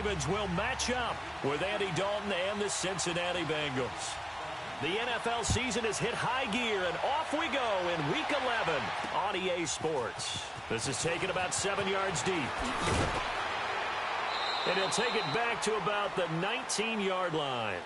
Ravens will match up with Andy Dalton and the Cincinnati Bengals. The NFL season has hit high gear, and off we go in Week 11 on EA Sports. This is taken about 7 yards deep. And he'll take it back to about the 19-yard line.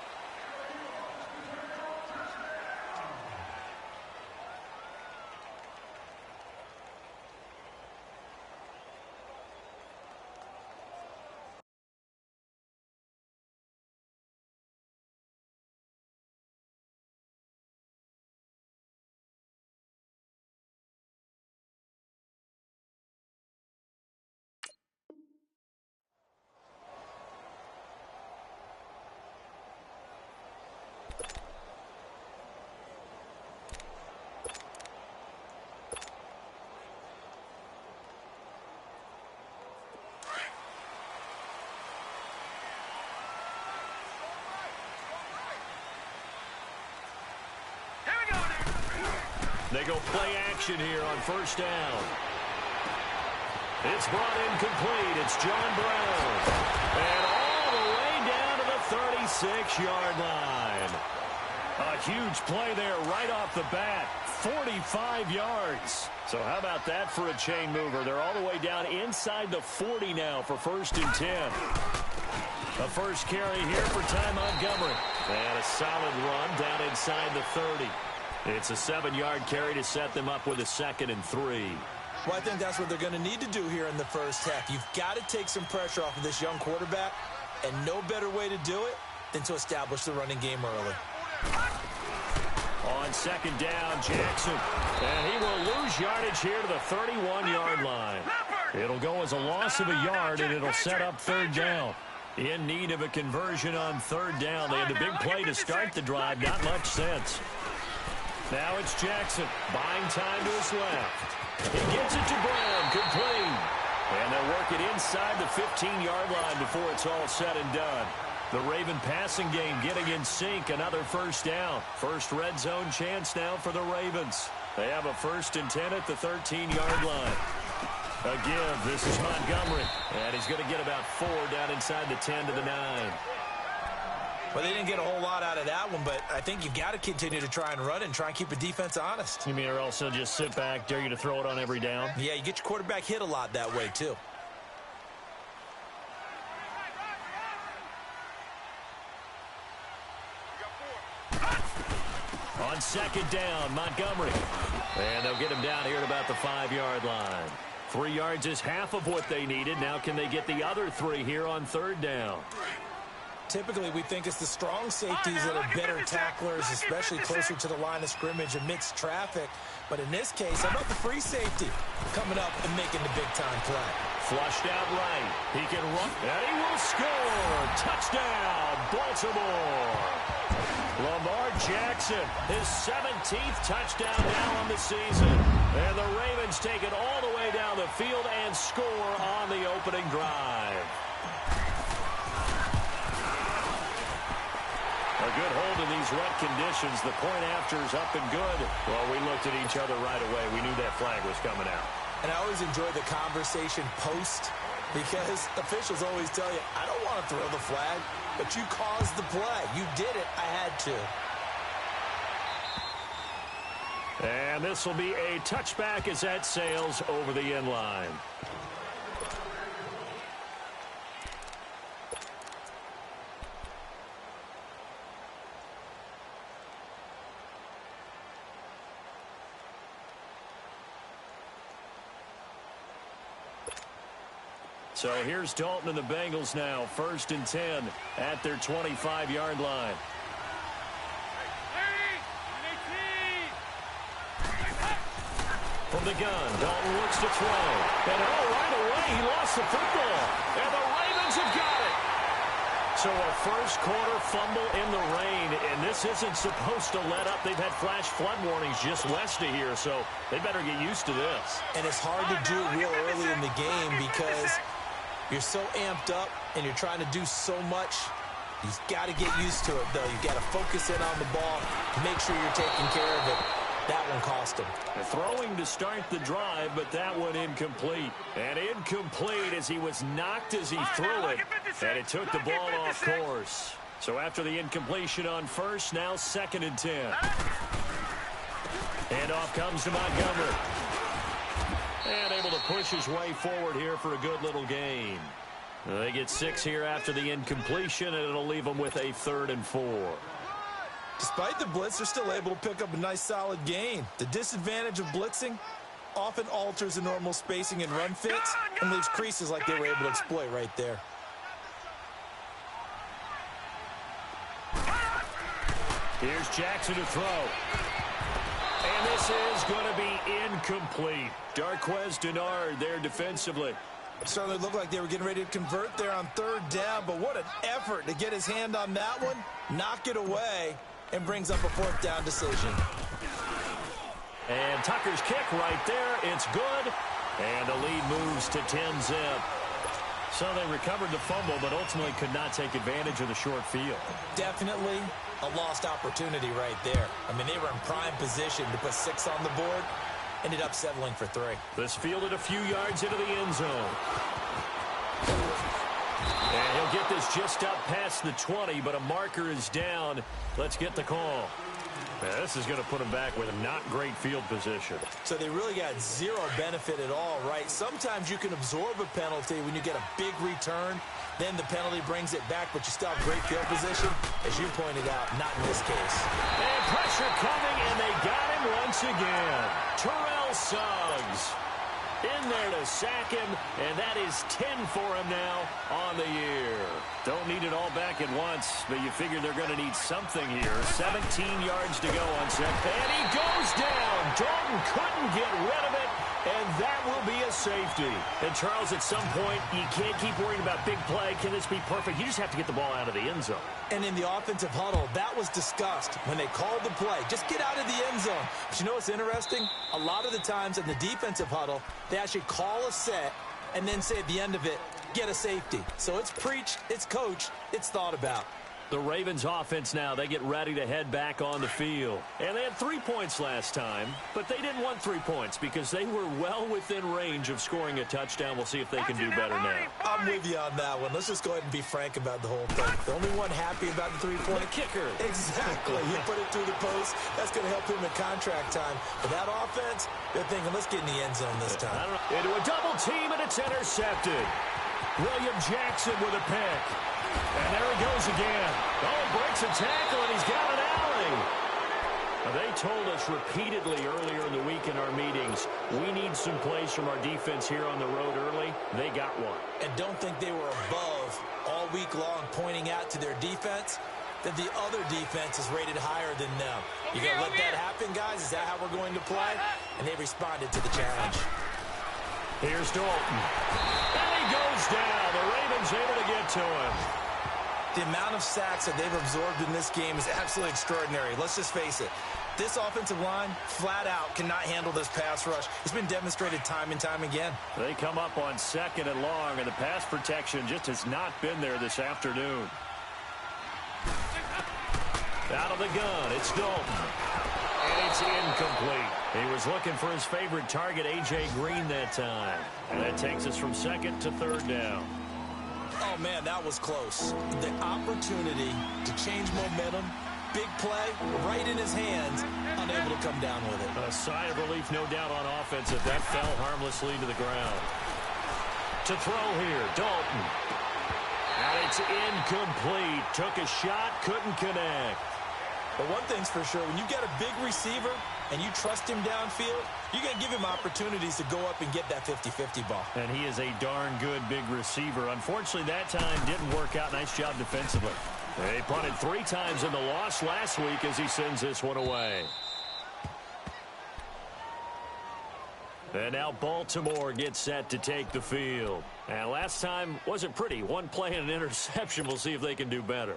They go play action here on first down. It's brought in complete. It's John Brown. And all the way down to the 36-yard line. A huge play there right off the bat. 45 yards. So how about that for a chain mover? They're all the way down inside the 40 now for 1st and 10. The first carry here for Ty Montgomery. And a solid run down inside the 30. It's a 7-yard carry to set them up with a 2nd and 3. Well, I think that's what they're going to need to do here in the first half. You've got to take some pressure off of this young quarterback, and no better way to do it than to establish the running game early. On 2nd down, Jackson. And he will lose yardage here to the 31-yard line. It'll go as a loss of a yard, and it'll set up 3rd down. In need of a conversion on 3rd down. They had the big play to start the drive. Not much sense. Now it's Jackson, buying time to his left. He gets it to Brown, complete. And they'll work it inside the 15-yard line before it's all said and done. The Raven passing game getting in sync, another 1st down. First red zone chance now for the Ravens. They have a 1st and 10 at the 13-yard line. Again, this is Montgomery. And he's going to get about 4 down inside the 10 to the 9. Well, they didn't get a whole lot out of that one, but I think you've got to continue to try and run and try and keep the defense honest. You mean or else they'll just sit back, dare you to throw it on every down? Yeah, you get your quarterback hit a lot that way, too. On 2nd down, Montgomery. And they'll get him down here at about the 5-yard line. 3 yards is half of what they needed. Now can they get the other 3 here on 3rd down? Typically, we think it's the strong safeties that are better tacklers, especially closer to the line of scrimmage amidst traffic. But in this case, how about the free safety coming up and making the big-time play? Flushed out right. He can run, and he will score. Touchdown, Baltimore. Lamar Jackson, his 17th touchdown now on the season. And the Ravens take it all the way down the field and score on the opening drive. A good hold in these wet conditions. The point after is up and good. Well, we looked at each other right away. We knew that flag was coming out. And I always enjoy the conversation post because officials always tell you, I don't want to throw the flag, but you caused the play. You did it. I had to. And this will be a touchback as that sails over the end line. So here's Dalton and the Bengals now. 1st and 10 at their 25-yard line. From the gun, Dalton looks to throw. And right away, he lost the football. And the Ravens have got it. So a first-quarter fumble in the rain, and this isn't supposed to let up. They've had flash flood warnings just west of here, so they better get used to this. And it's hard to do real early in the game because you're so amped up and you're trying to do so much. You've got to get used to it, though. You've got to focus in on the ball, make sure you're taking care of it. That one cost him. Throwing to start the drive, but that one incomplete. And incomplete as he was knocked as he threw it, and it took the ball off course. So after the incompletion on first, now 2nd and 10. And off comes to Montgomery. And able to push his way forward here for a good little gain. They get 6 here after the incompletion, and it'll leave them with a 3rd and 4. Despite the blitz, they're still able to pick up a nice solid gain. The disadvantage of blitzing often alters the normal spacing and run fits and leaves creases like they were able to exploit right there. Here's Jackson to throw. And this is going to be incomplete. Darquez Denard there defensively. Certainly looked like they were getting ready to convert there on 3rd down, but what an effort to get his hand on that one, knock it away, and brings up a 4th down decision. And Tucker's kick right there. It's good. And the lead moves to 10-zip. So they recovered the fumble, but ultimately could not take advantage of the short field. Definitely a lost opportunity right there. I mean, they were in prime position to put 6 on the board. Ended up settling for 3. This fielded a few yards into the end zone. And he'll get this just up past the 20, but a marker is down. Let's get the call. Now, this is going to put him back with a not great field position. So they really got 0 benefit at all, right? Sometimes you can absorb a penalty when you get a big return. Then the penalty brings it back, but you still have great field position. As you pointed out, not in this case. And pressure coming, and they got him once again. Terrell Suggs in there to sack him, and that is 10 for him now on the year. Don't need it all back at once, but you figure they're going to need something here. 17 yards to go on set. And he goes down. Dalton couldn't get rid of it, and that will be a safety. And Charles, at some point, you can't keep worrying about big play. Can this be perfect? You just have to get the ball out of the end zone. And in the offensive huddle, that was discussed when they called the play. Just get out of the end zone. But you know what's interesting? A lot of the times in the defensive huddle, they actually call a set and then say at the end of it, get a safety. So it's preached, it's coached, it's thought about. The Ravens offense now, they get ready to head back on the field. And they had 3 points last time, but they didn't want 3 points because they were well within range of scoring a touchdown. We'll see if they can do better now. I'm with you on that one. Let's just go ahead and be frank about the whole thing. The only one happy about the 3-point kicker. Exactly. He put it through the post. That's going to help him in contract time. But that offense, they're thinking, let's get in the end zone this time. Into a double team, and it's intercepted. William Jackson with a pick. And there he goes again. Oh, breaks a tackle, and he's got an alley. They told us repeatedly earlier in the week in our meetings, we need some plays from our defense here on the road early. They got one. And don't think they were above all week long pointing out to their defense that the other defense is rated higher than them. You going to let that happen, guys? Is that how we're going to play? And they responded to the challenge. Here's Dalton. And he goes down. The Ravens able to get to him. The amount of sacks that they've absorbed in this game is absolutely extraordinary. Let's just face it. This offensive line, flat out, cannot handle this pass rush. It's been demonstrated time and time again. They come up on 2nd and long, and the pass protection just has not been there this afternoon. Out of the gun, it's Dalton. And it's incomplete. He was looking for his favorite target, A.J. Green, that time. And that takes us from 2nd to 3rd down. Oh, man, that was close. The opportunity to change momentum, big play, right in his hands, unable to come down with it. A sigh of relief, no doubt, on offense if that fell harmlessly to the ground. To throw here, Dalton. And it's incomplete. Took a shot, couldn't connect. But one thing's for sure, when you got a big receiver and you trust him downfield, you're going to give him opportunities to go up and get that 50-50 ball. And he is a darn good big receiver. Unfortunately, that time didn't work out. Nice job defensively. They punted 3 times in the loss last week as he sends this one away. And now Baltimore gets set to take the field. And last time wasn't pretty. 1 play and an interception. We'll see if they can do better.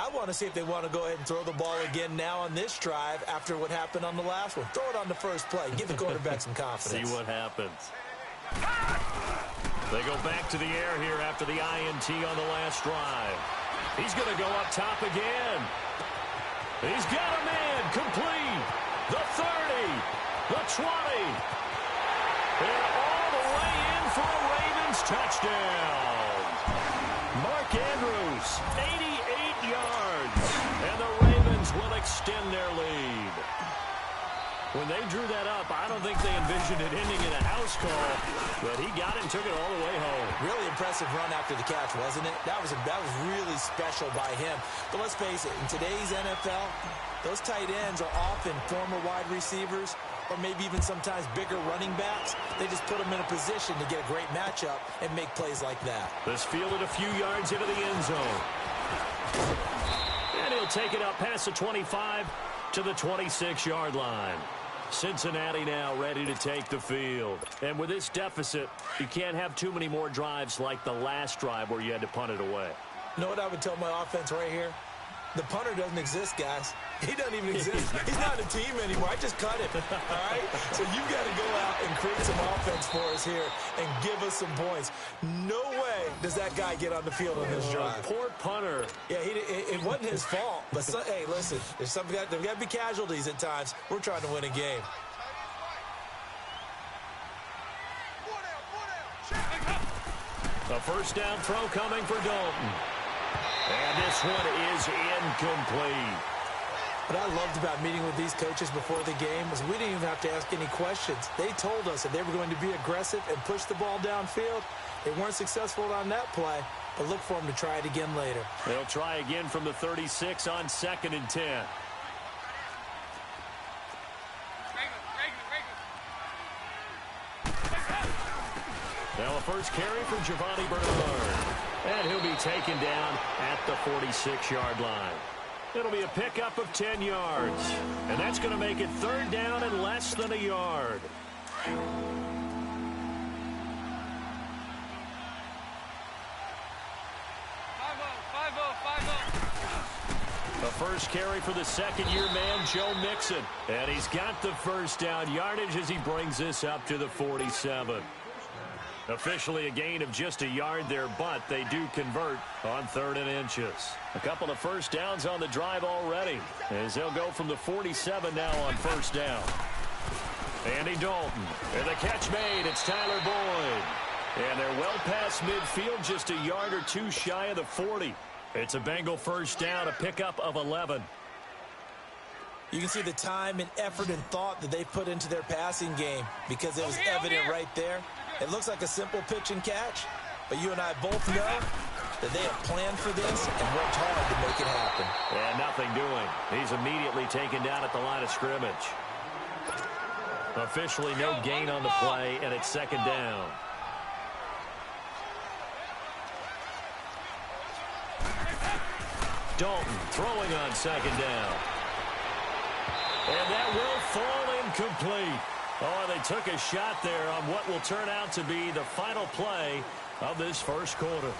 I want to see if they want to go ahead and throw the ball again now on this drive after what happened on the last one. Throw it on the first play. Give the quarterback some confidence. See what happens. They go back to the air here after the INT on the last drive. He's going to go up top again. He's got a man complete. the 30, the 20, and all the way in for a Ravens touchdown. Mark Andrews, 88 yards, and the Ravens will extend their lead. When they drew that up, I don't think they envisioned it ending in a house call, but he got it and took it all the way home. Really impressive run after the catch, wasn't it? That was really special by him. But let's face it, in today's NFL, those tight ends are often former wide receivers or maybe even sometimes bigger running backs. They just put them in a position to get a great matchup and make plays like that. This fielded a few yards into the end zone. And he'll take it up past the 25 to the 26-yard line. Cincinnati now ready to take the field. And with this deficit, you can't have too many more drives like the last drive where you had to punt it away. You know what I would tell my offense right here? The punter doesn't exist, guys. He doesn't even exist. He's not a team anymore. I just cut him, all right? So you've got to go out and create some offense for us here and give us some points. No way does that guy get on the field on this drive. Poor punter. Yeah, it wasn't his fault. But, hey, listen, there's got to be casualties at times. We're trying to win a game. A first down throw coming for Dalton. And this one is incomplete. What I loved about meeting with these coaches before the game was we didn't even have to ask any questions. They told us that they were going to be aggressive and push the ball downfield. They weren't successful on that play, but look for them to try it again later. They'll try again from the 36 on 2nd and 10. Now a first carry from Giovanni Bernard. And he'll be taken down at the 46-yard line. It'll be a pickup of 10 yards. And that's going to make it 3rd down and less than a yard. The first carry for the second-year man, Joe Mixon. And he's got the first down yardage as he brings this up to the 47. Officially a gain of just a yard there, but they do convert on 3rd and inches. A couple of first downs on the drive already, as they'll go from the 47 now on first down. Andy Dalton, and the catch made. It's Tyler Boyd. And they're well past midfield, just a yard or two shy of the 40. It's a Bengal first down, a pickup of 11. You can see the time and effort and thought that they put into their passing game because it was evident right there. It looks like a simple pitch and catch, but you and I both know that they have planned for this and worked hard to make it happen. And nothing doing. He's immediately taken down at the line of scrimmage. Officially no gain on the play, and it's 2nd down. Dalton throwing on 2nd down. And that will fall incomplete. Oh, they took a shot there on what will turn out to be the final play of this first quarter.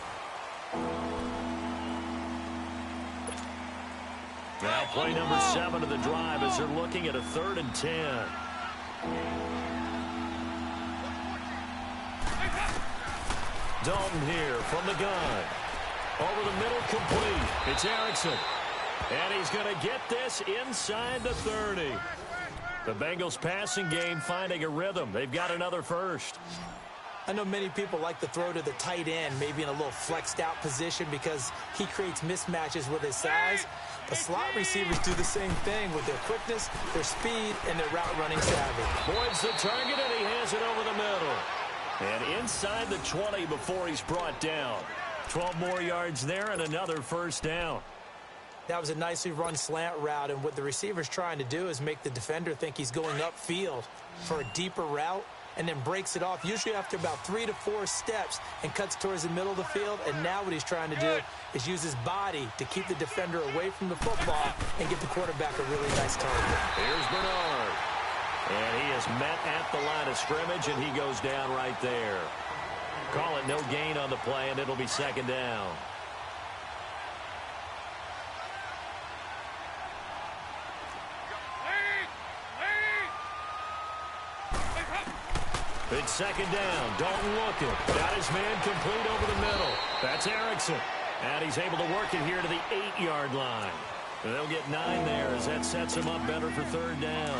Now play number 7 of the drive as they're looking at a 3rd and 10. Dalton here from the gun. Over the middle, complete. It's Erickson. And he's going to get this inside the 30. The Bengals passing game finding a rhythm. They've got another first. I know many people like to throw to the tight end, maybe in a little flexed out position because he creates mismatches with his size. But slot receivers do the same thing with their quickness, their speed, and their route running savvy. Boyd's the target, and he has it over the middle. And inside the 20 before he's brought down. 12 more yards there and another first down. That was a nicely run slant route, and what the receiver's trying to do is make the defender think he's going upfield for a deeper route and then breaks it off, usually after about 3 to 4 steps, and cuts towards the middle of the field. And now what he's trying to do is use his body to keep the defender away from the football and give the quarterback a really nice target. Here's Bernard. And he is met at the line of scrimmage, and he goes down right there. Call it no gain on the play, and it'll be 2nd down. It's 2nd down. Dalton looking. Got his man complete over the middle. That's Erickson. And he's able to work it here to the 8-yard line. And they'll get 9 there as that sets them up better for third down.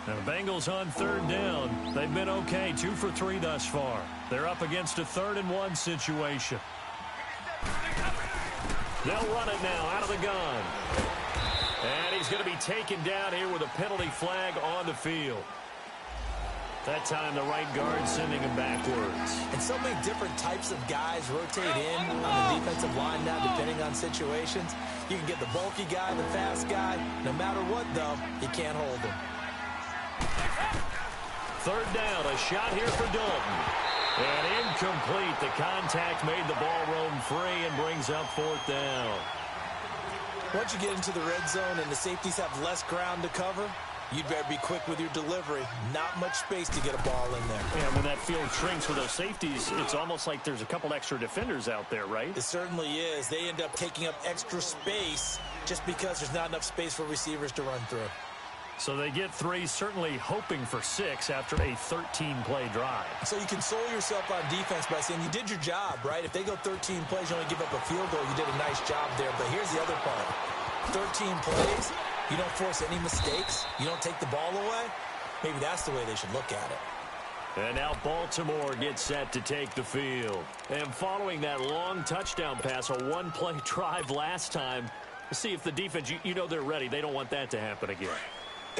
Now the Bengals on third down. They've been okay, 2 for 3 thus far. They're up against a 3rd and 1 situation. They'll run it now out of the gun. And he's going to be taken down here with a penalty flag on the field. That time the right guard sending him backwards. And so many different types of guys rotate in on the defensive line now depending on situations. You can get the bulky guy, the fast guy. No matter what, though, you can't hold him. Third down, a shot here for Dalton. And incomplete. The contact made the ball roam free and brings up 4th down. Once you get into the red zone and the safeties have less ground to cover, you'd better be quick with your delivery. Not much space to get a ball in there. And when that field shrinks for those safeties, it's almost like there's a couple extra defenders out there, right? It certainly is. They end up taking up extra space just because there's not enough space for receivers to run through. So they get 3, certainly hoping for 6 after a 13-play drive. So you console yourself on defense by saying you did your job, right? If they go 13 plays, you only give up a field goal, you did a nice job there. But here's the other part. 13 plays, you don't force any mistakes, you don't take the ball away. Maybe that's the way they should look at it. And now Baltimore gets set to take the field. And following that long touchdown pass, a 1-play drive last time, see if the defense, you know they're ready. They don't want that to happen again.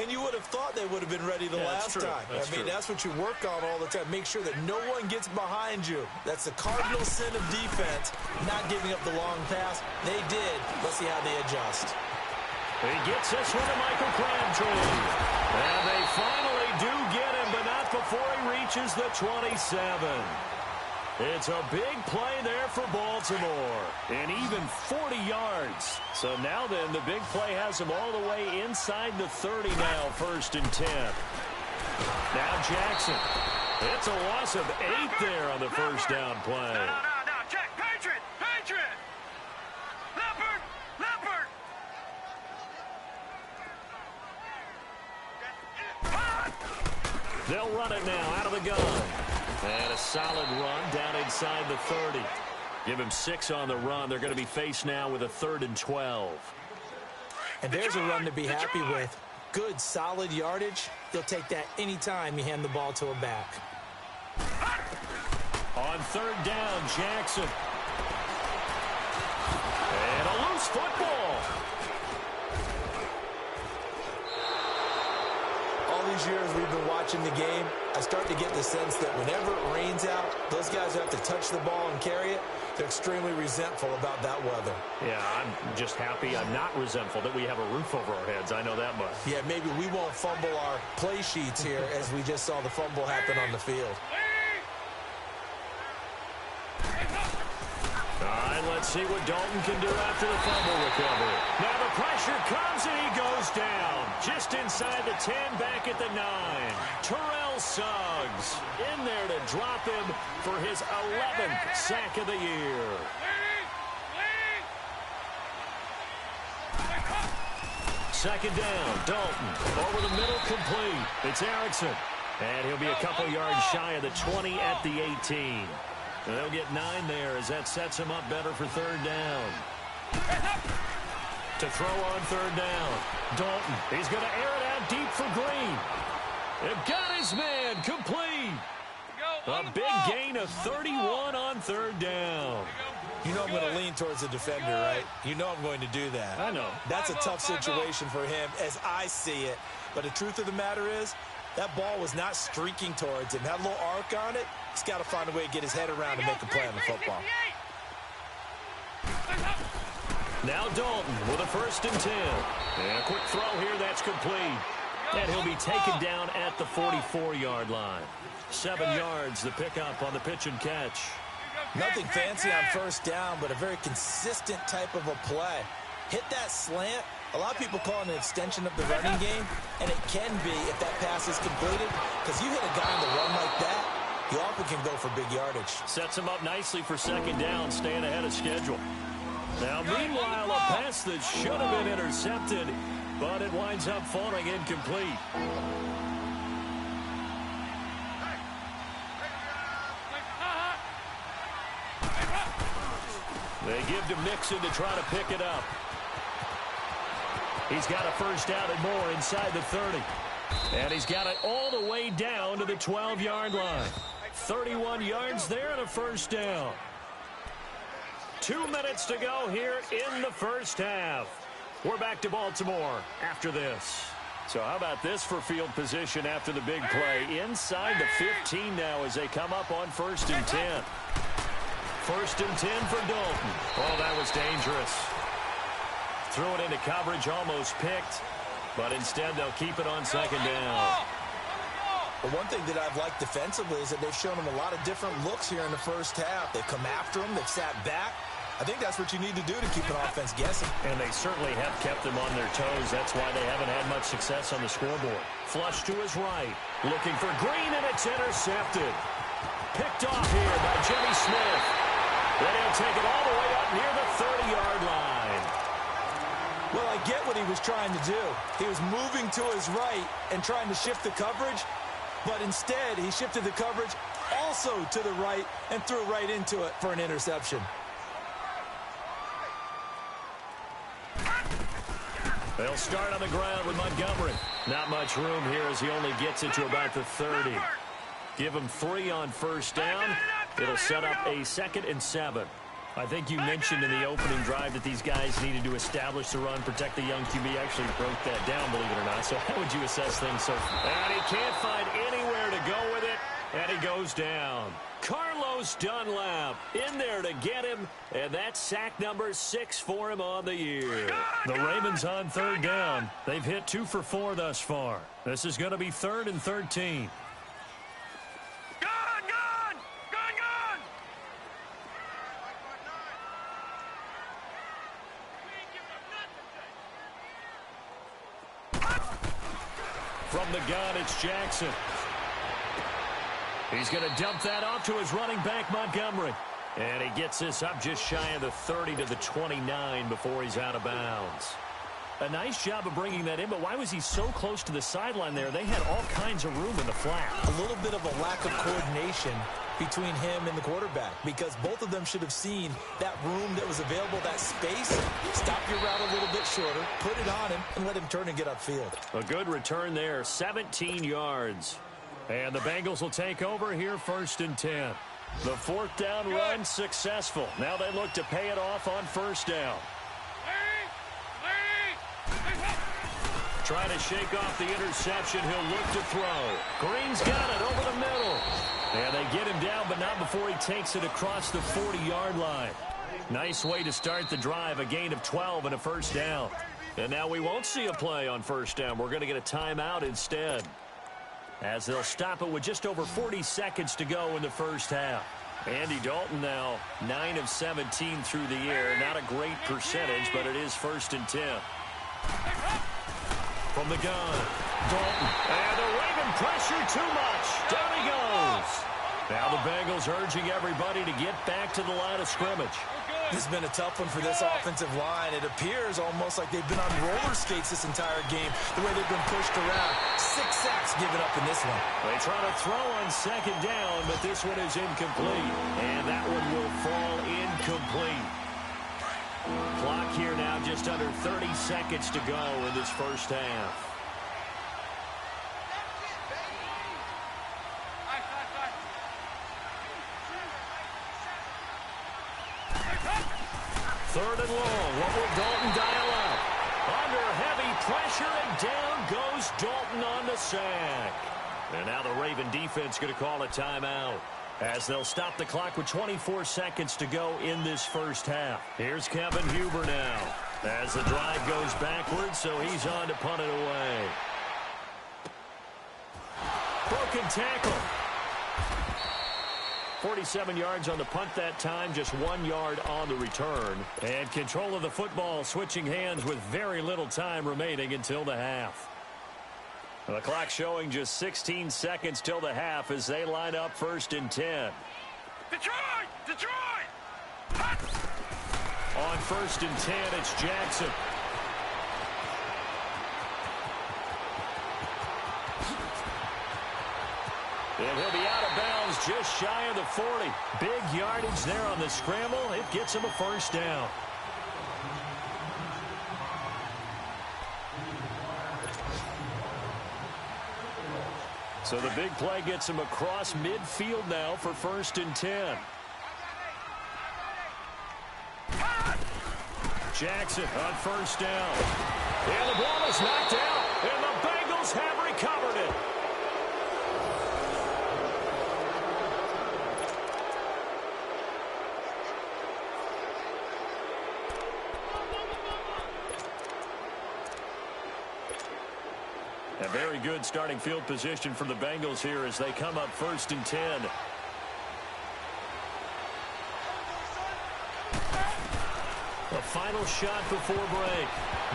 And you would have thought they would have been ready the last time. That's what you work on all the time. Make sure that no one gets behind you. That's the cardinal sin of defense, not giving up the long pass. They did. Let's see how they adjust. He gets this one to Michael Crabtree. And they finally do get him, but not before he reaches the 27. It's a big play there for Baltimore, and even 40 yards. So now then, the big play has them all the way inside the 30 now, 1st and 10. Now Jackson. It's a loss of 8 there on the first down play. No, check. Patriot. Leopard. They'll run it now out of the gun. And a solid run down inside the 30. Give him 6 on the run. They're going to be faced now with a 3rd and 12. And there's a run to be happy with. Good, solid yardage. They'll take that anytime you hand the ball to a back. On 3rd down, Jackson. And a loose football. All these years we've been watching the game, I start to get the sense that whenever it rains out, those guys who have to touch the ball and carry it, they're extremely resentful about that weather. Yeah, I'm just happy I'm not resentful that we have a roof over our heads. I know that much. Yeah, maybe we won't fumble our play sheets here as we just saw the fumble happen on the field. All right, let's see what Dalton can do after the fumble recovery. Now the pressure comes and he goes down. Just inside the 10, back at the 9. Terrell Suggs in there to drop him for his 11th sack of the year. Second down, Dalton over the middle, complete. It's Erickson. And he'll be a couple yards shy of the 20 at the 18. And they'll get 9 there as that sets him up better for 3rd down. To throw on 3rd down, Dalton. He's going to air it out deep for Green. They've got his man complete. A big gain of 31 on 3rd down. You know I'm going to lean towards the defender, right? You know I'm going to do that. I know. That's a tough situation for him as I see it. But the truth of the matter is, that ball was not streaking towards him. Had a little arc on it. He's got to find a way to get his head around and make a play on the football. Now Dalton with a 1st and 10. And a quick throw here, that's complete. And he'll be taken down at the 44-yard line. 7 yards, the pickup on the pitch and catch. Nothing fancy on 1st down, but a very consistent type of a play. Hit that slant. A lot of people call it an extension of the running game, and it can be if that pass is completed, because you hit a guy on the run like that, he often can go for big yardage. Sets him up nicely for 2nd down, staying ahead of schedule. Now, meanwhile, a pass that should have been intercepted, but it winds up falling incomplete. They give to Mixon to try to pick it up. He's got a first down and more inside the 30. And he's got it all the way down to the 12-yard line. 31 yards there and a first down. 2 minutes to go here in the first half. We're back to Baltimore after this. So how about this for field position after the big play? Inside the 15 now as they come up on 1st and 10. 1st and 10 for Dalton. Oh, that was dangerous. Threw it into coverage, almost picked. But instead, they'll keep it on 2nd down. Well, one thing that I've liked defensively is that they've shown him a lot of different looks here in the first half. They've come after him. They've sat back. I think that's what you need to do to keep an offense guessing. And they certainly have kept them on their toes. That's why they haven't had much success on the scoreboard. Flush to his right. Looking for Green, and it's intercepted. Picked off here by Jimmy Smith. Then he'll take it all the way up near the 30-yard line. Well, I get what he was trying to do. He was moving to his right and trying to shift the coverage, but instead he shifted the coverage also to the right and threw right into it for an interception. They'll start on the ground with Montgomery. Not much room here as he only gets it to about the 30. Give him 3 on first down. It'll set up a 2nd and 7. I think you mentioned in the opening drive that these guys needed to establish the run, protect the young QB. Actually broke that down, believe it or not. So how would you assess things so far? And he can't find anywhere to go with it, and he goes down. Carlos Dunlap in there to get him, and that's sack number 6 for him on the year. The Ravens on 3rd down. They've hit 2 for 4 thus far. This is going to be 3rd and 13. From the gun, it's Jackson. He's going to dump that off to his running back, Montgomery. And he gets this up just shy of the 30 to the 29 before he's out of bounds. A nice job of bringing that in, but why was he so close to the sideline there? They had all kinds of room in the flat. A little bit of a lack of coordination between him and the quarterback, because both of them should have seen that room that was available, that space. Stop your route a little bit shorter, put it on him, and let him turn and get upfield. A good return there, 17 yards. And the Bengals will take over here 1st and 10. The 4th down run successful. Now they look to pay it off on 1st down. Trying to shake off the interception. He'll look to throw. Green's got it over the middle. And they get him down, but not before he takes it across the 40-yard line. Nice way to start the drive. A gain of 12 and a first down. And now we won't see a play on 1st down. We're going to get a timeout instead, as they'll stop it with just over 40 seconds to go in the first half. Andy Dalton now 9 of 17 through the air. Not a great percentage, but it is 1st and 10. From the gun, Dalton. And the Raven pressure too much. Down he goes. Now the Bengals urging everybody to get back to the line of scrimmage. This has been a tough one for this offensive line. It appears almost like they've been on roller skates this entire game, the way they've been pushed around. 6 sacks given up in this one. They try to throw on 2nd down, but this one is incomplete. And that one will fall incomplete. Clock here now just under 30 seconds to go in this first half. Third and long. What will Dalton dial up? Under heavy pressure, and down goes Dalton on the sack. And now the Raven defense going to call a timeout, as they'll stop the clock with 24 seconds to go in this first half. Here's Kevin Huber now, as the drive goes backwards, so he's on to punt it away. Broken tackle. 47 yards on the punt that time, just 1 yard on the return. And control of the football switching hands with very little time remaining until the half. The clock showing just 16 seconds till the half as they line up 1st and 10. Detroit! Detroit! On 1st and 10, it's Jackson. And he'll be out of bounds just shy of the 40. Big yardage there on the scramble. It gets him a first down. So the big play gets him across midfield now for 1st and 10. Jackson on 1st down. And the ball is knocked out, and the Bengals have recovered it. A very good starting field position for the Bengals here as they come up 1st and 10. The final shot before break.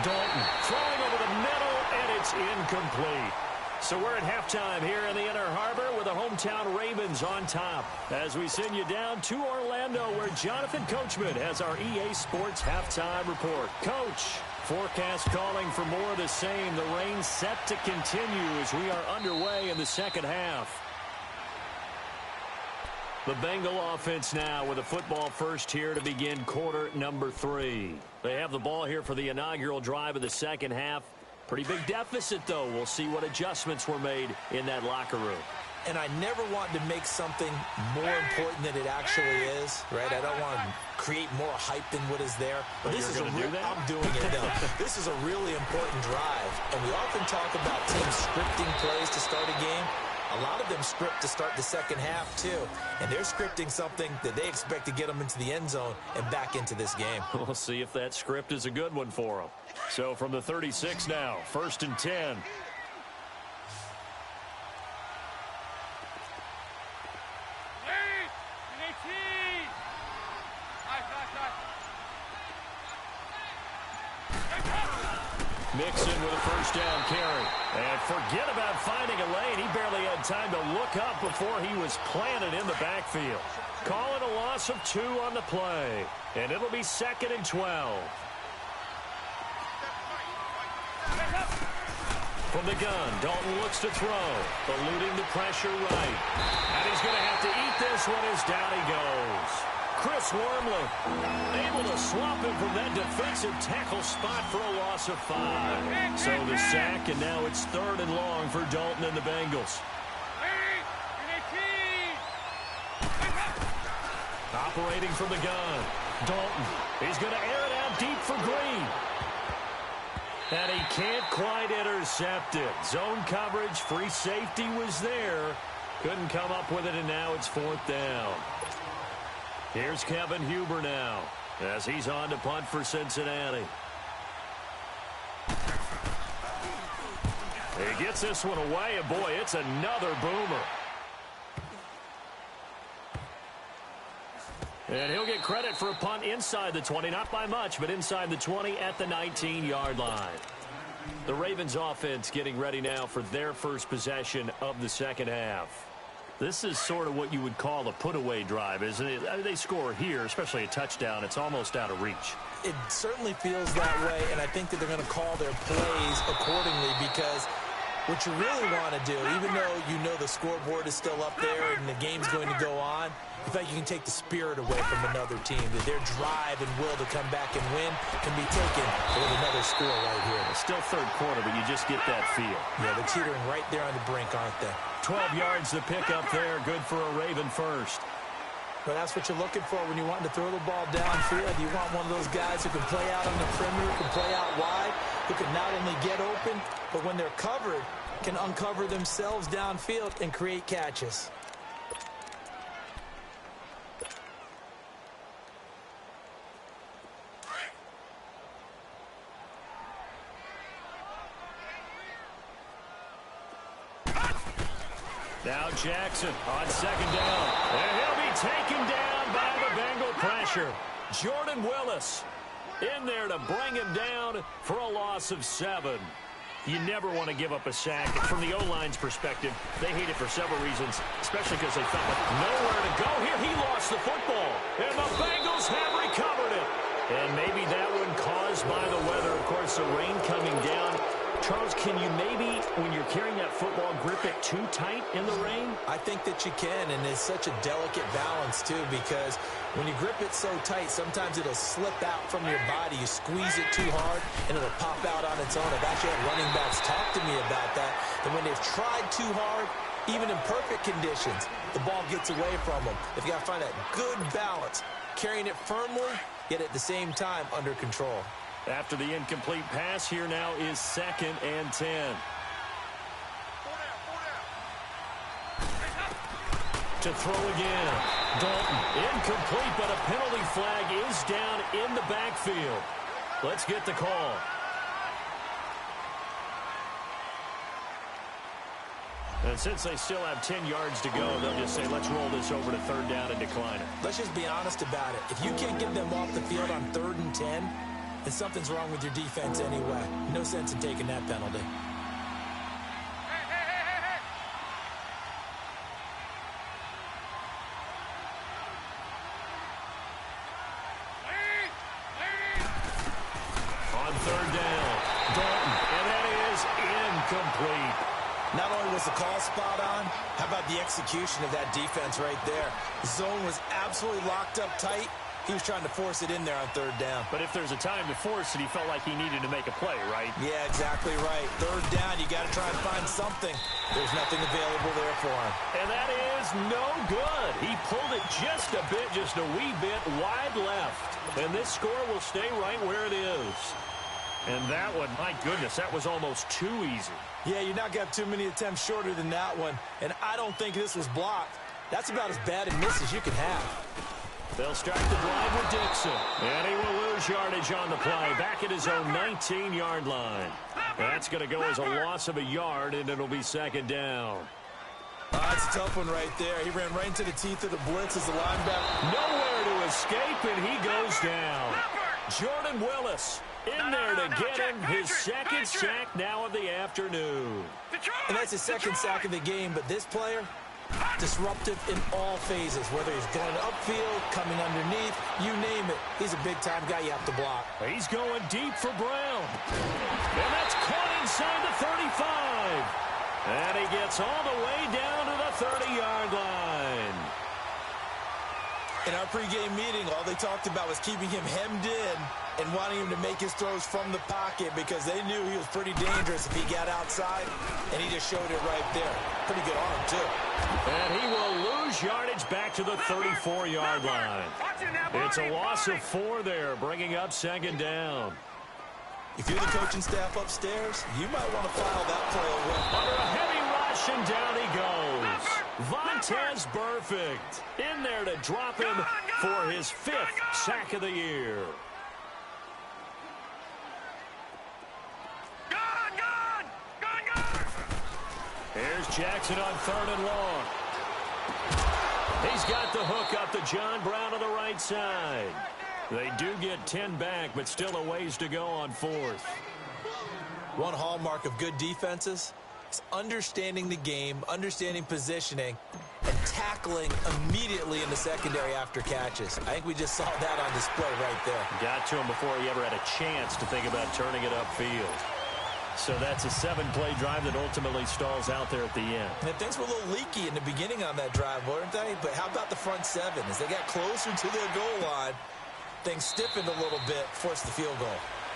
Dalton throwing over the middle, and it's incomplete. So we're at halftime here in the Inner Harbor with the hometown Ravens on top. As we send you down to Orlando where Jonathan Coachman has our EA Sports halftime report. Coach, forecast calling for more of the same. The rain set to continue as we are underway in the second half. The Bengal offense now with a football first here to begin quarter number 3. They have the ball here for the inaugural drive of the second half. Pretty big deficit, though. We'll see what adjustments were made in that locker room. And I never want to make something more important than it actually is, right? I don't want to create more hype than what is there. But this is I'm doing it now. This is a really important drive. And we often talk about teams scripting plays to start a game. A lot of them script to start the second half, too. And they're scripting something that they expect to get them into the end zone and back into this game. We'll see if that script is a good one for them. So from the 36 now, 1st and 10. Mixon with a first down carry. And forget about finding a lane. He barely had time to look up before he was planted in the backfield. Calling a loss of 2 on the play. And it'll be 2nd and 12. From the gun, Dalton looks to throw. Eluding the pressure right. And he's going to have to eat this one as down he goes. Chris Wormley able to swap him from that defensive tackle spot for a loss of 5. So the sack, and now it's 3rd and long for Dalton and the Bengals. Operating from the gun. Dalton, he's going to air it out deep for Green. And he can't quite intercept it. Zone coverage, free safety was there. Couldn't come up with it, and now it's 4th down. Here's Kevin Huber now as he's on to punt for Cincinnati. He gets this one away, and boy, it's another boomer. And he'll get credit for a punt inside the 20, not by much, but inside the 20 at the 19-yard line. The Ravens offense getting ready now for their first possession of the second half. This is sort of what you would call a put-away drive, isn't it? I mean, they score here, especially a touchdown. It's almost out of reach. It certainly feels that way, and I think that they're going to call their plays accordingly because what you really want to do, even though you know the scoreboard is still up there and the game's going to go on, you think you can take the spirit away from another team, that their drive and will to come back and win can be taken with another score right here. It's still third quarter, but you just get that feel. Yeah, they're teetering right there on the brink, aren't they? 12 yards to pick up there. Good for a Raven first. But that's what you're looking for when you want to throw the ball downfield. You want one of those guys who can play out on the perimeter, who can play out wide, who can not only get open, but when they're covered, can uncover themselves downfield and create catches. Now Jackson on 2nd down. And he'll be taken down by the Bengal pressure. Jordan Willis in there to bring him down for a loss of 7. You never want to give up a sack. From the O-line's perspective, they hate it for several reasons, especially because they felt like nowhere to go. Here he lost the football, and the Bengals have recovered it. And maybe that one caused by the weather. Of course, the rain coming down. Charles, can you maybe, when you're carrying that football, grip it too tight in the rain? I think that you can, and it's such a delicate balance, too, because when you grip it so tight, sometimes it'll slip out from your body. You squeeze it too hard, and it'll pop out on its own. I've actually had running backs talk to me about that, that when they've tried too hard, Even in perfect conditions, the ball gets away from them. They've got to find that good balance, carrying it firmly, yet at the same time under control. After the incomplete pass, here now is 2nd and 10. To throw again. Dalton, incomplete, but a penalty flag is down in the backfield. Let's get the call. And since they still have 10 yards to go, they'll just say, let's roll this over to 3rd down and decline it. Let's just be honest about it. If you can't get them off the field on 3rd and 10, then something's wrong with your defense anyway. No sense in taking that penalty. On 3rd down, Dalton, and that is incomplete. Not only was the call spot on, how about the execution of that defense right there? The zone was absolutely locked up tight. He was trying to force it in there on 3rd down. But if there's a time to force it, he felt like he needed to make a play, right? Yeah, exactly right. 3rd down, you got to try and find something. There's nothing available there for him. And that is no good. He pulled it just a bit, just a wee bit wide left. And this score will stay right where it is. And that one, my goodness, that was almost too easy. Yeah, you're not going to have too many attempts shorter than that one. And I don't think this was blocked. That's about as bad a miss as you can have. They'll start the drive with Dixon. And he will lose yardage on the play. Back at his own 19-yard line. That's going to go as a loss of a yard, and it'll be 2nd down. That's a tough one right there. He ran right into the teeth of the blitz as the linebacker. Nowhere to escape, and he goes down. Jordan Willis in there to get him his 2nd sack now of the afternoon. And that's his 2nd sack of the game, but this player, disruptive in all phases, whether he's going upfield, coming underneath, you name it. He's a big-time guy you have to block. He's going deep for Brown. And that's caught inside the 35. And he gets all the way down to the 30-yard line. In our pregame meeting, all they talked about was keeping him hemmed in and wanting him to make his throws from the pocket because they knew he was pretty dangerous if he got outside, and he just showed it right there. Pretty good arm, too. And he will lose yardage back to the 34-yard line. It's a loss of 4 there, bringing up 2nd down. If you're the coaching staff upstairs, you might want to file that play away. Under a heavy rush, and down he goes. Vontaze Burfict in there to drop him for his 5th sack of the year. Here's Jackson on 3rd and long. He's got the hook up to John Brown on the right side. They do get 10 back, but still a ways to go on 4th. One hallmark of good defenses is understanding the game, understanding positioning, and tackling immediately in the secondary after catches. I think we just saw that on display right there. Got to him before he ever had a chance to think about turning it upfield. So that's a 7-play drive that ultimately stalls out there at the end. And things were a little leaky in the beginning on that drive, weren't they? But how about the front 7? As they got closer to the goal line, things stiffened a little bit, forced the field goal.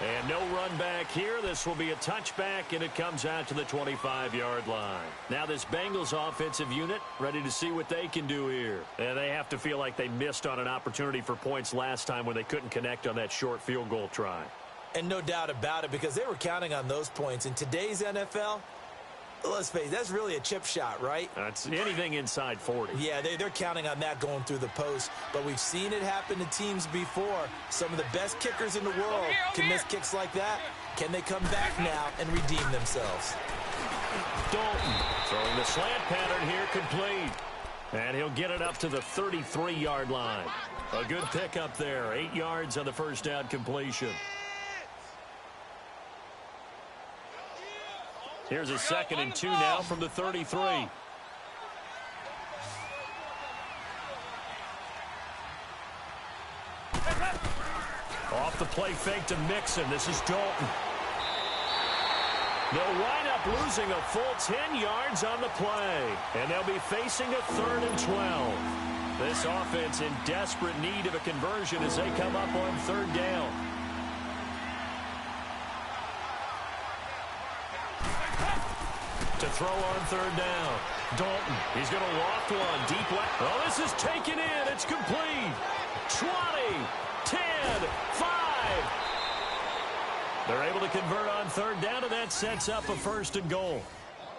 And no run back here. This will be a touchback, and it comes out to the 25-yard line. Now this Bengals offensive unit ready to see what they can do here. And they have to feel like they missed on an opportunity for points last time when they couldn't connect on that short field goal try. And no doubt about it, because they were counting on those points. In today's NFL, let's face it, that's really a chip shot, right? It's anything inside 40. Yeah, they're counting on that going through the post. But we've seen it happen to teams before. Some of the best kickers in the world can miss kicks like that. Can they come back now and redeem themselves? Dalton throwing the slant pattern here complete. And he'll get it up to the 33-yard line. A good pickup there. 8 yards on the first down completion. Here's a 2nd and 2 now from the 33. Off the play fake to Mixon. This is Dalton. They'll wind up losing a full 10 yards on the play. And they'll be facing a 3rd and 12. This offense in desperate need of a conversion as they come up on 3rd down. To throw on 3rd down. Dalton, he's going to loft one deep left. Oh, this is taken in. It's complete. 20, 10, 5. They're able to convert on third down, and that sets up a 1st and goal.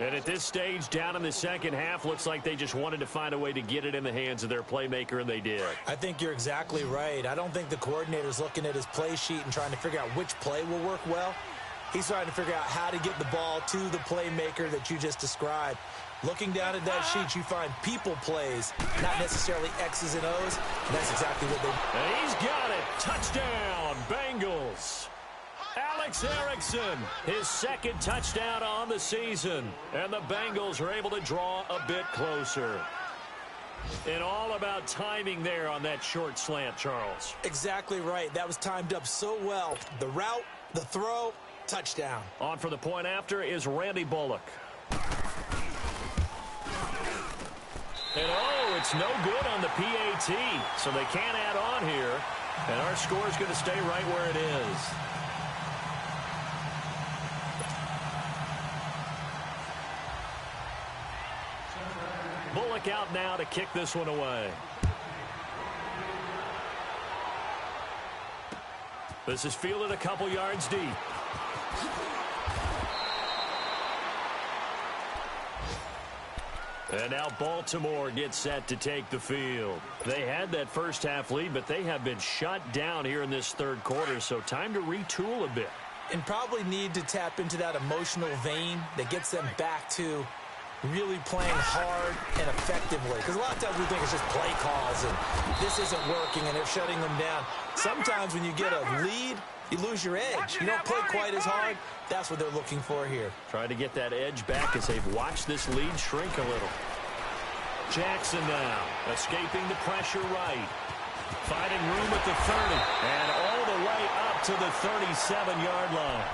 And at this stage, down in the second half, looks like they just wanted to find a way to get it in the hands of their playmaker, and they did. I think you're exactly right. I don't think the coordinator's looking at his play sheet and trying to figure out which play will work well. He's trying to figure out how to get the ball to the playmaker that you just described. Looking down at that sheet, you find people plays, not necessarily X's and O's. And that's exactly what they... And he's got it. Touchdown, Bengals. Alex Erickson, his 2nd touchdown on the season. And the Bengals are able to draw a bit closer. And all about timing there on that short slant, Charles. Exactly right. That was timed up so well. The route, the throw, touchdown. On for the point after is Randy Bullock. And oh, it's no good on the PAT. So they can't add on here. And our score is going to stay right where it is. Bullock out now to kick this one away. This is fielded a couple yards deep. And now Baltimore gets set to take the field. They had that first half lead, but they have been shut down here in this 3rd quarter, so time to retool a bit. And probably need to tap into that emotional vein that gets them back to really playing hard and effectively. Because a lot of times we think it's just play calls and this isn't working and they're shutting them down. Sometimes when you get a lead, you lose your edge. You don't play quite as hard. That's what they're looking for here. Trying to get that edge back as they've watched this lead shrink a little. Jackson now, escaping the pressure right. Finding room at the 30. And all the way up to the 37-yard line.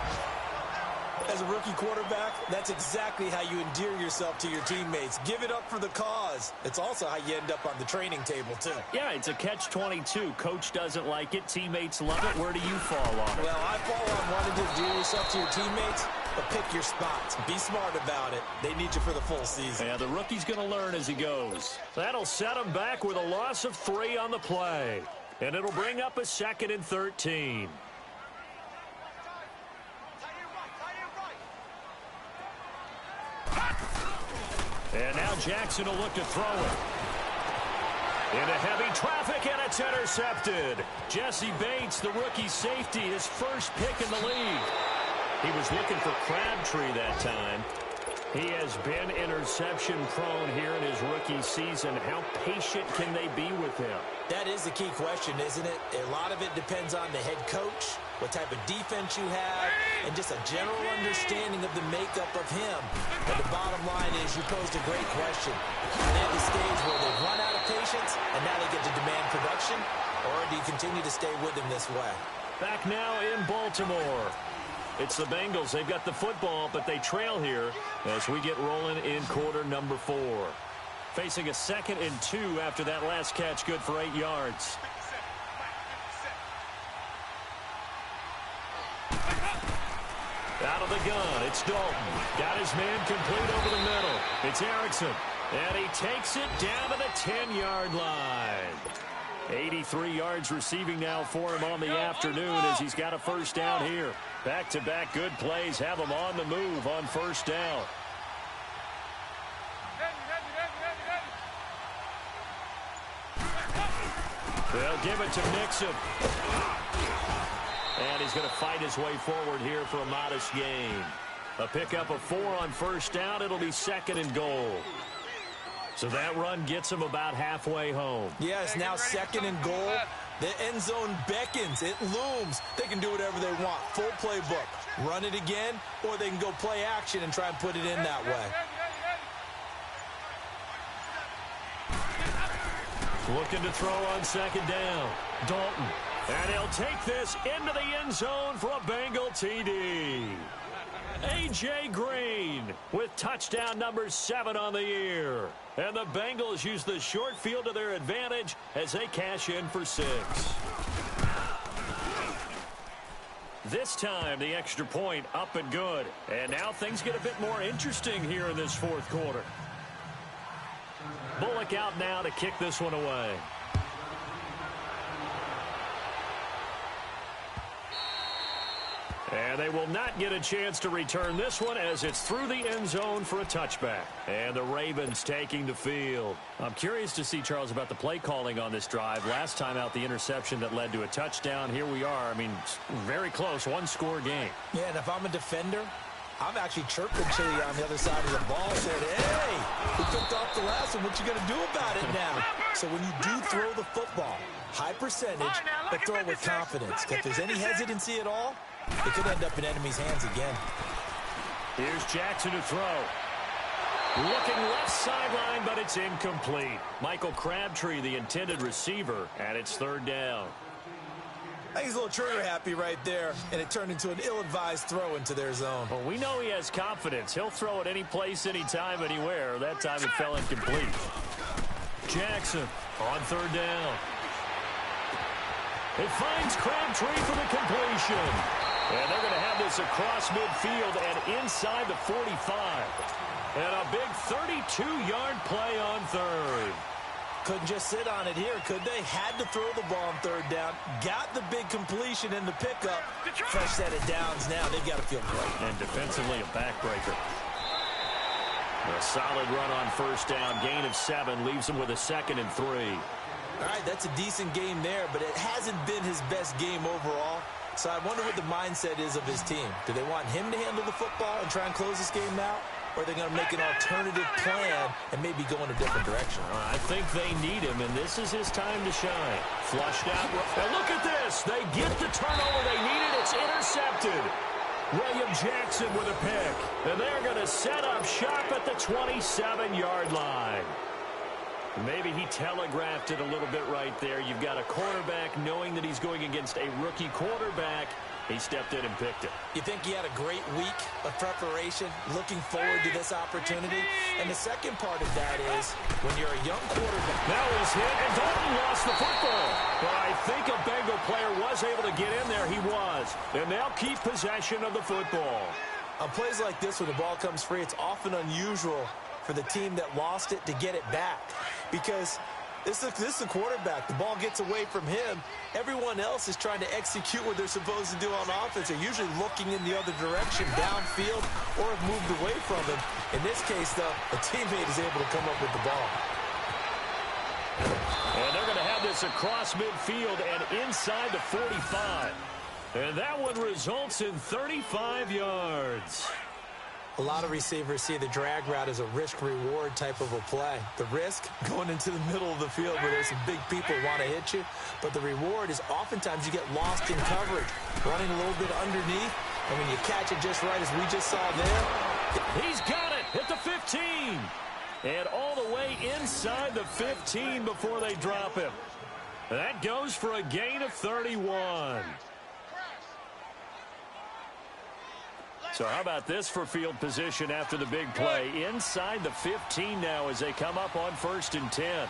As a rookie quarterback, that's exactly how you endear yourself to your teammates. Give it up for the cause. It's also how you end up on the training table, too. Yeah, it's a catch-22. Coach doesn't like it. Teammates love it. Where do you fall on it? Well, I fall on wanting to endear yourself to your teammates, but pick your spots. Be smart about it. They need you for the full season. Yeah, the rookie's going to learn as he goes. That'll set him back with a loss of 3 on the play. And it'll bring up a 2nd and 13. And now Jackson will look to throw it. Into heavy traffic, and it's intercepted. Jesse Bates, the rookie safety, his first pick in the league. He was looking for Crabtree that time. He has been interception-prone here in his rookie season. How patient can they be with him? That is the key question, isn't it? A lot of it depends on the head coach, what type of defense you have, and just a general understanding of the makeup of him. But the bottom line is you posed a great question. Are they at the stage where they've run out of patience, and now they get to demand production? Or do you continue to stay with him this way? Back now in Baltimore. It's the Bengals. They've got the football, but they trail here as we get rolling in quarter number 4. Facing a 2nd and 2 after that last catch, good for 8 yards. Out of the gun, it's Dalton. Got his man complete over the middle. It's Erickson, and he takes it down to the 10-yard line. 83 yards receiving now for him on the afternoon as he's got a first down here. Back-to-back good plays have him on the move on first down. They'll give it to Nixon. And he's going to fight his way forward here for a modest gain. A pickup of 4 on first down. It'll be 2nd and goal. So that run gets him about halfway home. Yes, now 2nd and goal. The end zone beckons. It looms. They can do whatever they want. Full playbook. Run it again, or they can go play action and try and put it in that way. Looking to throw on 2nd down. Dalton. And he'll take this into the end zone for a Bengal TD. A.J. Green with touchdown number 7 on the year. And the Bengals use the short field to their advantage as they cash in for 6. This time, the extra point up and good. And now things get a bit more interesting here in this 4th quarter. Bullock out now to kick this one away. And they will not get a chance to return this one as it's through the end zone for a touchback. And the Ravens taking the field. I'm curious to see, Charles, about the play calling on this drive. Last time out, the interception that led to a touchdown. Here we are. I mean, very close, one-score game. Yeah, and if I'm a defender, I'm actually chirping Chili on the other side of the ball, saying, hey, we picked off the last one. What you going to do about it now? So when you do throw the football, high percentage, but throw it with confidence. If there's any hesitancy at all, it could end up in enemy's hands again. Here's Jackson to throw. Looking left sideline, but it's incomplete. Michael Crabtree, the intended receiver, and it's third down. I think he's a little trigger happy right there, and it turned into an ill-advised throw into their zone. Well, we know he has confidence. He'll throw it any place, anytime, anywhere. That time it fell incomplete. Jackson on third down. It finds Crabtree for the completion. And they're going to have this across midfield and inside the 45. And a big 32-yard play on third. Couldn't just sit on it here, could they? Had to throw the ball on third down. Got the big completion in the pickup. Fresh set of downs now. They've got to feel great. And defensively, a backbreaker. A solid run on first down. Gain of 7 leaves him with a 2nd and 3. All right, that's a decent game there, but it hasn't been his best game overall. So I wonder what the mindset is of his team. Do they want him to handle the football and try and close this game out? Or are they going to make an alternative plan and maybe go in a different direction? I think they need him, and this is his time to shine. Flushed out. And look at this. They get the turnover they needed. It's intercepted. William Jackson with a pick. And they're going to set up shop at the 27-yard line. Maybe he telegraphed it a little bit right there. You've got a quarterback knowing that he's going against a rookie quarterback. He stepped in and picked it. You think he had a great week of preparation, looking forward to this opportunity? And the second part of that is when you're a young quarterback. Now he's hit, and Dalton lost the football. But I think a Bengal player was able to get in there. He was. And they'll keep possession of the football. On plays like this, when the ball comes free, it's often unusual for the team that lost it to get it back. Because this is the quarterback. The ball gets away from him. Everyone else is trying to execute what they're supposed to do on offense. They're usually looking in the other direction, downfield, or have moved away from him. In this case, though, a teammate is able to come up with the ball. And they're going to have this across midfield and inside the 45. And that one results in 35 yards. A lot of receivers see the drag route as a risk-reward type of a play. The risk, going into the middle of the field where there's some big people who want to hit you. But the reward is oftentimes you get lost in coverage, running a little bit underneath. And when you catch it just right, as we just saw there. He's got it at the 15. And all the way inside the 15 before they drop him. That goes for a gain of 31. So how about this for field position after the big play? Inside the 15 now as they come up on 1st and 10.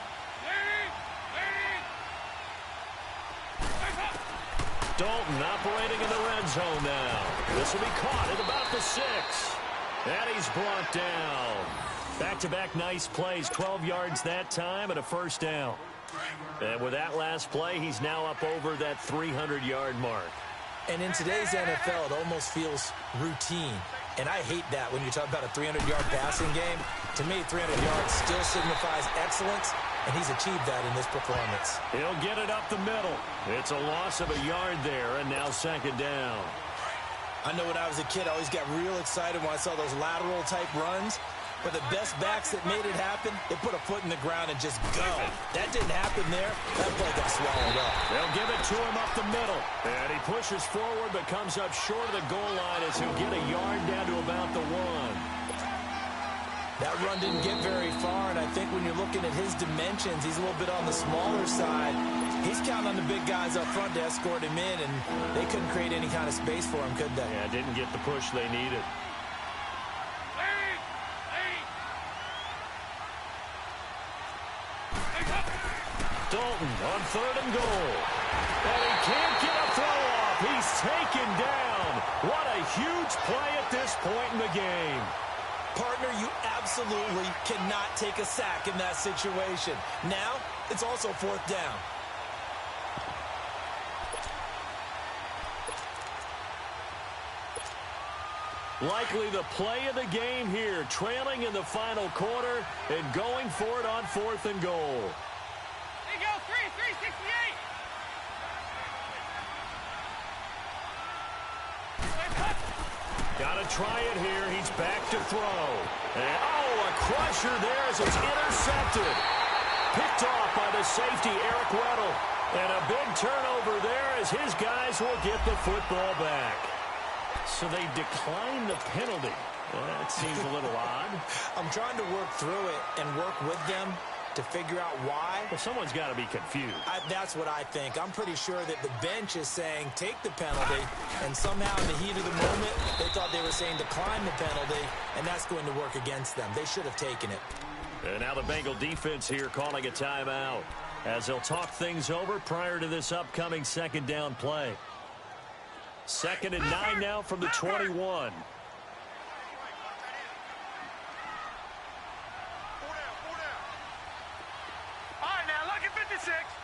Dalton operating in the red zone now. This will be caught at about the 6. And he's brought down. Back-to-back nice plays, 12 yards that time and a first down. And with that last play, he's now up over that 300-yard mark. And in today's NFL, it almost feels routine. And I hate that when you talk about a 300-yard passing game. To me, 300 yards still signifies excellence, and he's achieved that in this performance. He'll get it up the middle. It's a loss of a yard there, and now 2nd down. I know when I was a kid, I always got real excited when I saw those lateral-type runs. But the best backs that made it happen, they put a foot in the ground and just go. That didn't happen there. That play got swallowed up. They'll give it to him up the middle. And he pushes forward but comes up short of the goal line as he'll get a yard down to about the 1. That run didn't get very far, and I think when you're looking at his dimensions, he's a little bit on the smaller side. He's counting on the big guys up front to escort him in, and they couldn't create any kind of space for him, could they? Yeah, didn't get the push they needed. Dalton on 3rd and goal. And he can't get a throw off. He's taken down. What a huge play at this point in the game. Partner, you absolutely cannot take a sack in that situation. Now, it's also 4th down. Likely the play of the game here, trailing in the final quarter and going for it on 4th and goal. There you go, 368. Got to try it here. He's back to throw. And, a crusher there as it's intercepted. Picked off by the safety, Eric Weddle. And a big turnover there as his guys will get the football back. So they declined the penalty. That seems a little odd. I'm trying to work through it and work with them to figure out why. Well, someone's got to be confused. That's what I think. I'm pretty sure that the bench is saying take the penalty, and somehow in the heat of the moment, they thought they were saying decline the penalty, and that's going to work against them. They should have taken it. And now the Bengal defense here calling a timeout as they'll talk things over prior to this upcoming 2nd down play. 2nd and 9 now from the 21.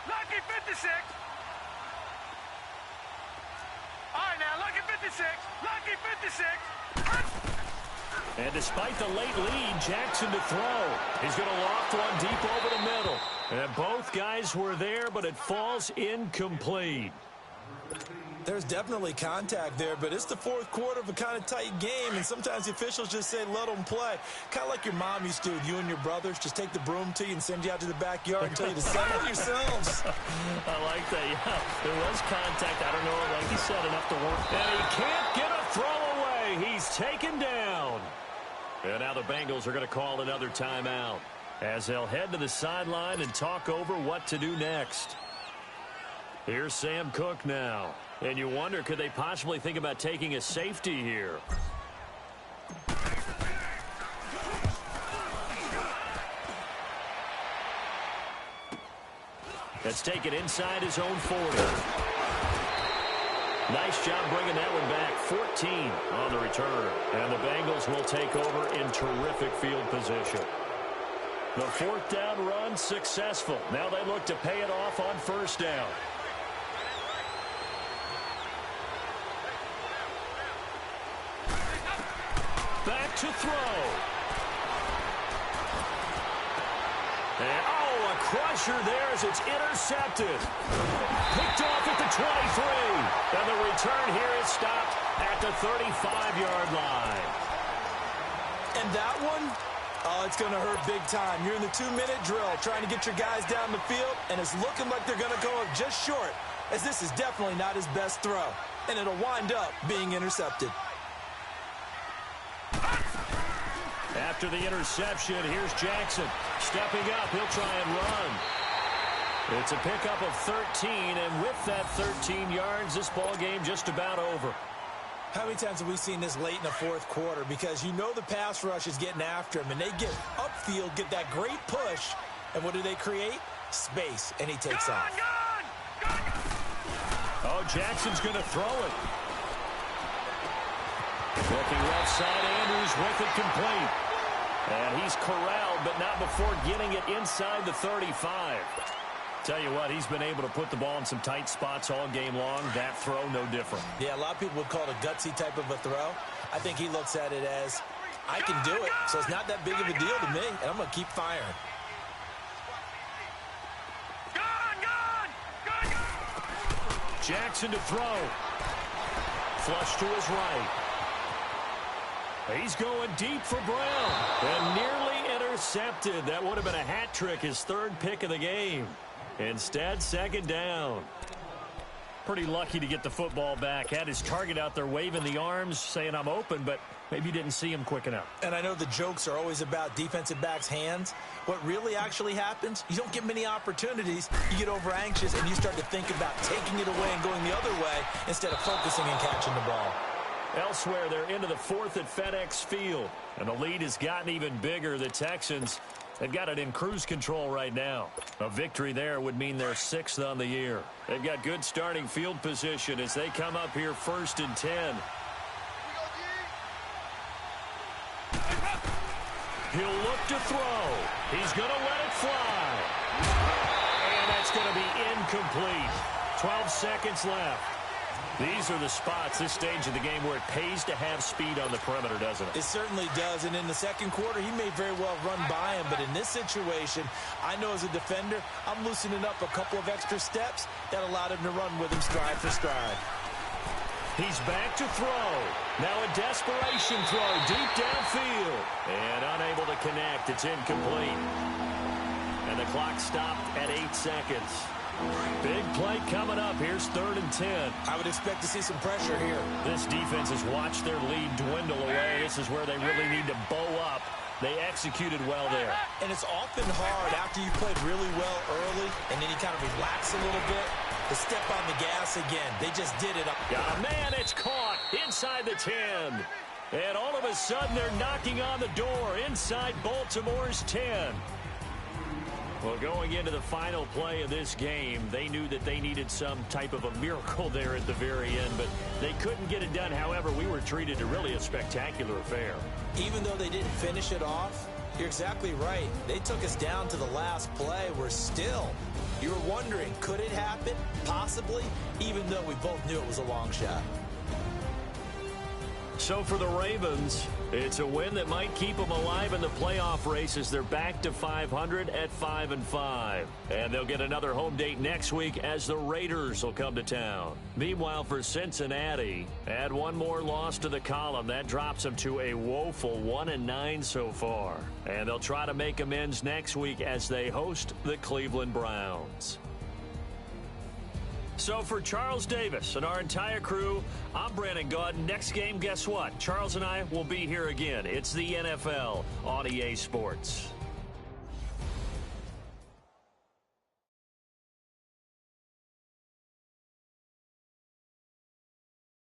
Lucky 56. All right, now, lucky 56. Lucky 56. And despite the late lead, Jackson to throw. He's going to loft one deep over the middle. And both guys were there, but it falls incomplete. There's definitely contact there, but it's the 4th quarter of a kind of tight game, and sometimes the officials just say let them play. Kind of like your mom used to with you and your brothers. Just take the broom to you and send you out to the backyard and tell you to settle yourselves. I like that, yeah. There was contact. I don't know, like he said, enough to work. And he can't get a throw away. He's taken down. And now the Bengals are going to call another timeout as they'll head to the sideline and talk over what to do next. Here's Sam Cook now. And you wonder, could they possibly think about taking a safety here? Let's take it inside his own 40. Nice job bringing that one back. 14 on the return. And the Bengals will take over in terrific field position. The 4th down run successful. Now they look to pay it off on 1st down. Back to throw. And, a crusher there as it's intercepted. Picked off at the 23. And the return here is stopped at the 35-yard line. And that one, it's going to hurt big time. You're in the 2-minute drill trying to get your guys down the field, and it's looking like they're going to go up just short, as this is definitely not his best throw. And it'll wind up being intercepted. After the interception, here's Jackson. Stepping up, he'll try and run. It's a pickup of 13, and with that 13 yards, this ball game just about over. How many times have we seen this late in the 4th quarter? Because you know the pass rush is getting after him, and they get upfield, get that great push, and what do they create? Space, and he takes off. Oh, Jackson's going to throw it. Looking left side, Andrews with it complete. And he's corralled, but not before getting it inside the 35. Tell you what, he's been able to put the ball in some tight spots all game long. That throw, no different. Yeah, a lot of people would call it a gutsy type of a throw. I think he looks at it as, I can do it, so it's not that big of a deal to me, and I'm going to keep firing. Jackson to throw. Flush to his right. He's going deep for Brown. And nearly intercepted. That would have been a hat trick, his 3rd pick of the game. Instead, 2nd down. Pretty lucky to get the football back. Had his target out there waving the arms, saying I'm open, but maybe didn't see him quick enough. And I know the jokes are always about defensive backs' hands. What really actually happens, you don't get many opportunities. You get over anxious, and you start to think about taking it away and going the other way instead of focusing and catching the ball. Elsewhere, they're into the 4th at FedEx Field. And the lead has gotten even bigger. The Texans, they've got it in cruise control right now. A victory there would mean they're 6th on the year. They've got good starting field position as they come up here 1st and 10. He'll look to throw. He's going to let it fly. And that's going to be incomplete. 12 seconds left. These are the spots, this stage of the game, where it pays to have speed on the perimeter, doesn't it? It certainly does, and in the second quarter, he may very well run by him, but in this situation, I know as a defender, I'm loosening up a couple of extra steps that allowed him to run with him stride for stride. He's back to throw. Now a desperation throw deep downfield. And unable to connect. It's incomplete. And the clock stopped at 8 seconds. Big play coming up. Here's 3rd and 10. I would expect to see some pressure here. This defense has watched their lead dwindle away. This is where they really need to bow up. They executed well there. And it's often hard after you played really well early and then you kind of relax a little bit to step on the gas again. They just did it. Oh, man, it's caught inside the 10. And all of a sudden, they're knocking on the door inside Baltimore's 10. Well, going into the final play of this game, they knew that they needed some type of a miracle there at the very end, but they couldn't get it done. However, we were treated to really a spectacular affair. Even though they didn't finish it off, you're exactly right. They took us down to the last play. We're still, you were wondering, could it happen? Possibly, even though we both knew it was a long shot. So for the Ravens, it's a win that might keep them alive in the playoff race as they're back to 500 at 5-5. And they'll get another home date next week as the Raiders will come to town. Meanwhile, for Cincinnati, add one more loss to the column. That drops them to a woeful 1-9 so far. And they'll try to make amends next week as they host the Cleveland Browns. So for Charles Davis and our entire crew, I'm Brandon Gaudin. Next game, guess what? Charles and I will be here again. It's the NFL on EA Sports.